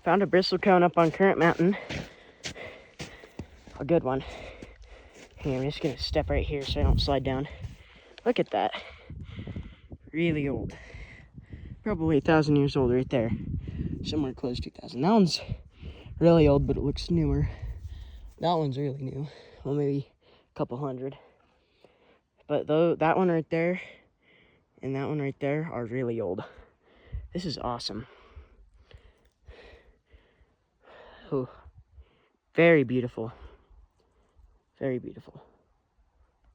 Found a bristlecone up on Current Mountain. A good one. Hey, I'm just gonna step right here so I don't slide down. Look at that. Really old. Probably 1,000 years old right there. Somewhere close to 2,000. That one's really old, but it looks newer. That one's really new. Well, maybe a couple hundred. But though that one right there and that one right there are really old. This is awesome. Oh, very beautiful. Very beautiful.